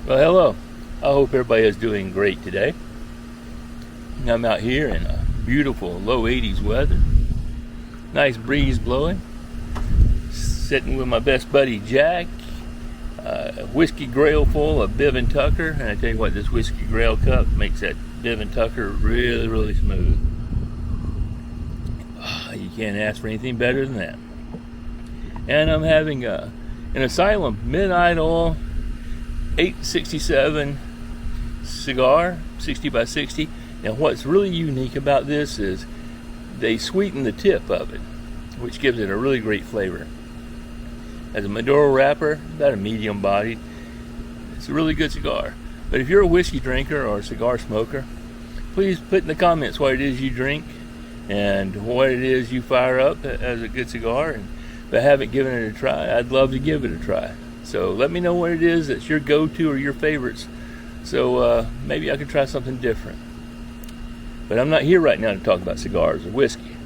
Well, hello. I hope everybody is doing great today. I'm out here in a beautiful low 80s weather. Nice breeze blowing. Sitting with my best buddy Jack. A whiskey grail full of Biv and Tucker. And I tell you what, this whiskey grail cup makes that Biv and Tucker really, really smooth. You can't ask for anything better than that. And I'm having an Asylum Midnight Oil 867 cigar, 60 by 60. Now what's really unique about this is they sweeten the tip of it, which gives it a really great flavor. Has a Maduro wrapper, about a medium bodied. It's a really good cigar. But if you're a whiskey drinker or a cigar smoker, please put in the comments what it is you drink and what it is you fire up as a good cigar. And if I haven't given it a try, I'd love to give it a try. So let me know what it is that's your go-to or your favorites. So maybe I could try something different. But I'm not here right now to talk about cigars or whiskey.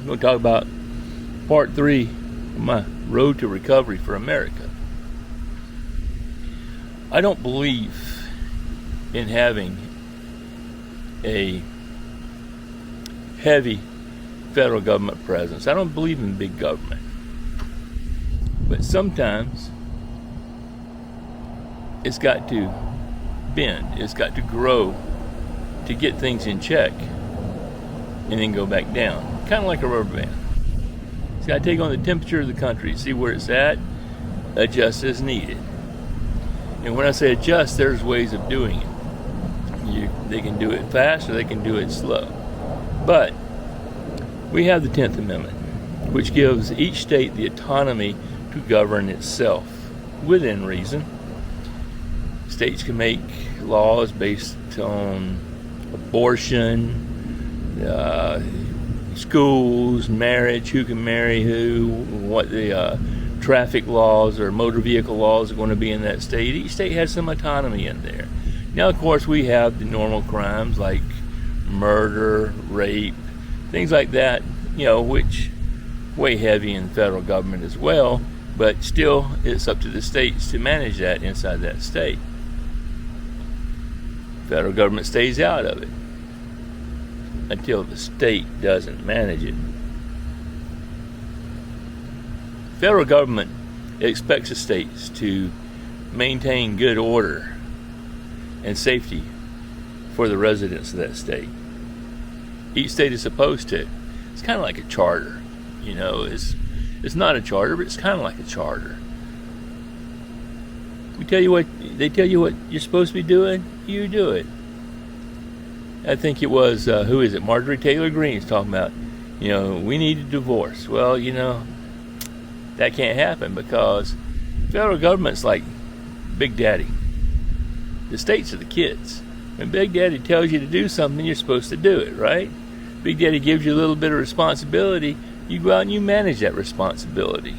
I'm going to talk about part 3 of my road to recovery for America. I don't believe in having a heavy federal government presence. I don't believe in big government. But sometimes it's got to bend, it's got to grow to get things in check and then go back down. Kind of like a rubber band. It's got to take on the temperature of the country, see where it's at, adjust as needed. And when I say adjust, there's ways of doing it. They can do it fast or they can do it slow. But we have the 10th Amendment, which gives each state the autonomy to govern itself within reason. States can make laws based on abortion, schools, marriage, who can marry who, what the traffic laws or motor vehicle laws are going to be in that state. Each state has some autonomy in there. Now, of course, we have the normal crimes like murder, rape, things like that, which way heavy in the federal government as well. But still, it's up to the states to manage that inside that state. Federal government stays out of it until the state doesn't manage it. Federal government expects the states to maintain good order and safety for the residents of that state. Each state is supposed to. It's kind of like a charter, It's not a charter, but it's kind of like a charter. They tell you what you're supposed to be doing, you do it. I think it was, Marjorie Taylor Greene's talking about, we need a divorce. Well, that can't happen because federal government's like Big Daddy. The states are the kids. When Big Daddy tells you to do something, you're supposed to do it, right? Big Daddy gives you a little bit of responsibility. You go out and you manage that responsibility.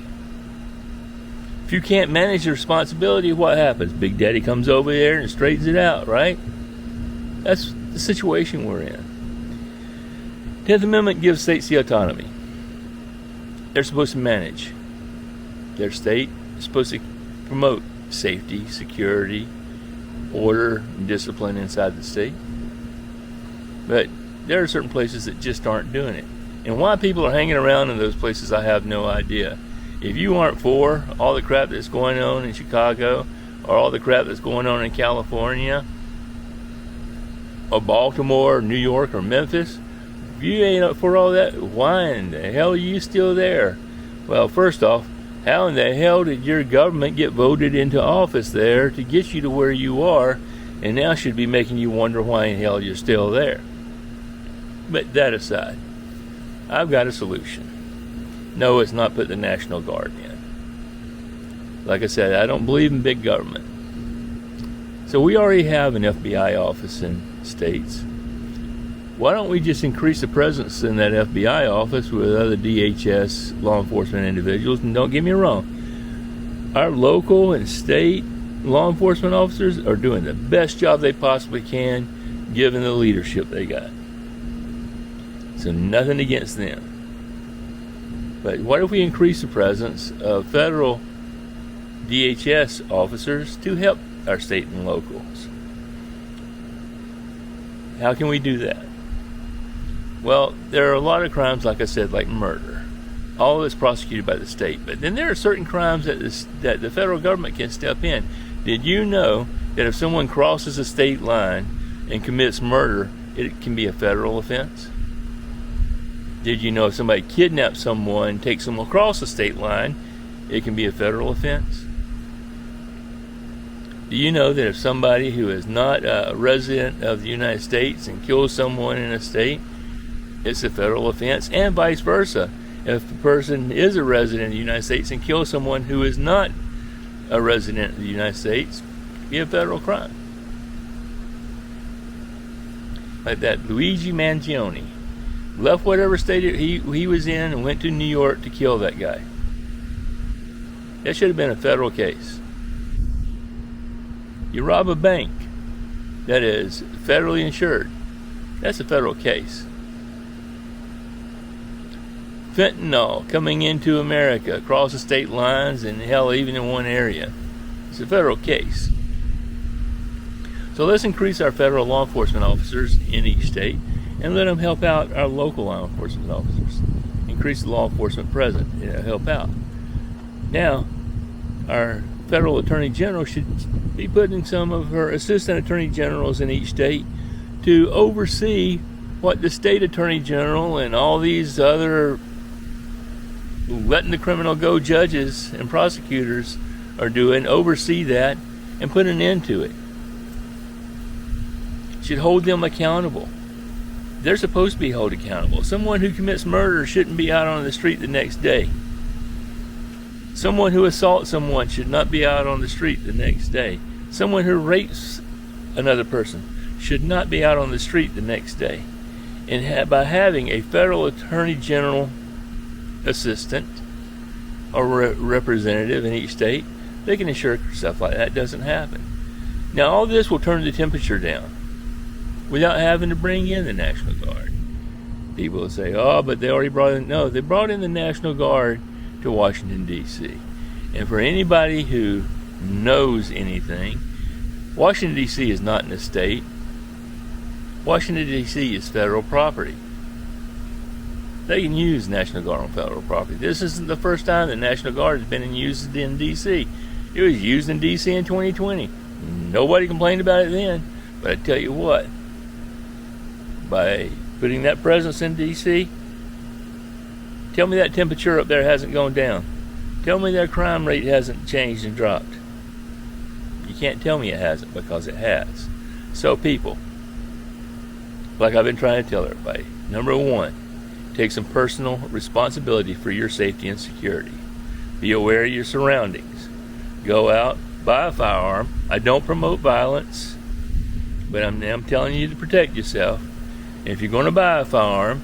If you can't manage the responsibility, what happens? Big Daddy comes over there and straightens it out, right? That's the situation we're in. 10th Amendment gives states the autonomy. They're supposed to manage their state. They're supposed to promote safety, security, order, and discipline inside the state. But there are certain places that just aren't doing it. And why people are hanging around in those places, I have no idea. If you aren't for all the crap that's going on in Chicago, or all the crap that's going on in California, or Baltimore, or New York, or Memphis, if you ain't up for all that, why in the hell are you still there? Well, first off, how in the hell did your government get voted into office there to get you to where you are, and now should be making you wonder why in hell you're still there? But that aside, I've got a solution. No, it's not put the National Guard in. Like I said, I don't believe in big government. So we already have an FBI office in states. Why don't we just increase the presence in that FBI office with other DHS law enforcement individuals? And don't get me wrong, our local and state law enforcement officers are doing the best job they possibly can given the leadership they got. So nothing against them. But what if we increase the presence of federal DHS officers to help our state and locals. How can we do that? Well, there are a lot of crimes, like I said, like murder. All of it's prosecuted by the state. But then there are certain crimes that the federal government can step in. Did you know that if someone crosses a state line and commits murder, it can be a federal offense? Did you know if somebody kidnaps someone, takes them across the state line, it can be a federal offense? Do you know that if somebody who is not a resident of the United States and kills someone in a state, it's a federal offense, and vice versa? If the person is a resident of the United States and kills someone who is not a resident of the United States, be a federal crime. Like that Luigi Mangione left whatever state he was in and went to New York to kill that guy. That should have been a federal case. You rob a bank that is federally insured, that's a federal case. Fentanyl coming into America across the state lines and hell, even in one area, it's a federal case. So let's increase our federal law enforcement officers in each state and let them help out our local law enforcement officers. Increase the law enforcement presence, help out. Now, our federal attorney general should be putting some of her assistant attorney generals in each state to oversee what the state attorney general and all these other letting the criminal go judges and prosecutors are doing, oversee that and put an end to it. Should hold them accountable. They're supposed to be held accountable. Someone who commits murder shouldn't be out on the street the next day. Someone who assaults someone should not be out on the street the next day. Someone who rapes another person should not be out on the street the next day. And by having a federal attorney general assistant or representative in each state, they can ensure stuff like that doesn't happen. Now, all this will turn the temperature down without having to bring in the National Guard. People will say, oh, but they already brought in. No, they brought in the National Guard to Washington, D.C. And for anybody who knows anything, Washington, D.C. is not an estate. Washington, D.C. is federal property. They can use National Guard on federal property. This isn't the first time the National Guard has been used in D.C. It was used in D.C. in 2020. Nobody complained about it then. But I tell you what, by putting that presence in D.C., tell me that temperature up there hasn't gone down. Tell me their crime rate hasn't changed and dropped. You can't tell me it hasn't, because it has. So people, like I've been trying to tell everybody, number one, take some personal responsibility for your safety and security. Be aware of your surroundings. Go out, buy a firearm. I don't promote violence, but I'm telling you to protect yourself. And if you're going to buy a firearm,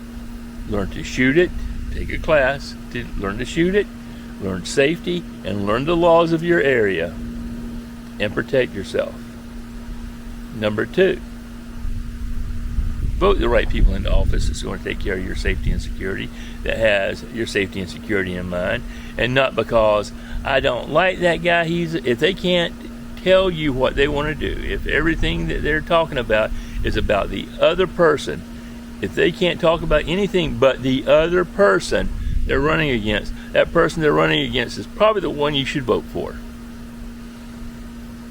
learn to shoot it. Take a class to learn to shoot it, learn safety, and learn the laws of your area, and protect yourself. Number two, vote the right people into office that's going to take care of your safety and security, that has your safety and security in mind, and not because I don't like that guy. If they can't tell you what they want to do, if everything that they're talking about is about the other person, if they can't talk about anything but the other person they're running against, that person they're running against is probably the one you should vote for.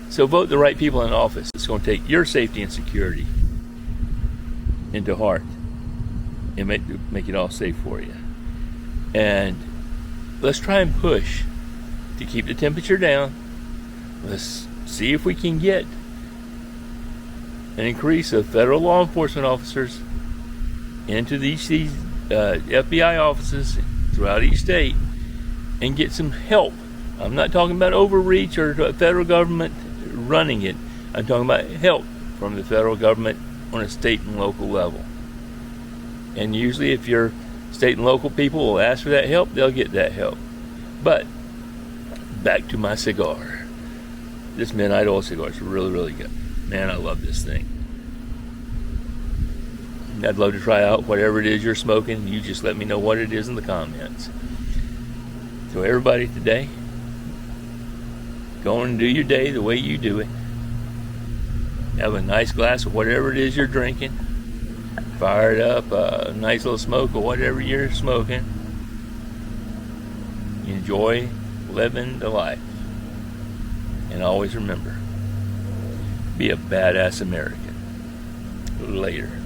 So vote the right people in office that's going to take your safety and security into heart and make it all safe for you. And let's try and push to keep the temperature down. Let's see if we can get an increase of federal law enforcement officers into these FBI offices throughout each state and get some help. I'm not talking about overreach or the federal government running it. I'm talking about help from the federal government on a state and local level. And usually if your state and local people will ask for that help, they'll get that help. But back to my cigar. This Midnight Oil cigar is really, really good. Man, I love this thing. I'd love to try out whatever it is you're smoking. You just let me know what it is in the comments. So everybody today, Go on and do your day the way you do it. Have a nice glass of whatever it is you're drinking. Fire it up, a nice little smoke of whatever you're smoking. Enjoy living the life. And always remember, be a badass American. Later.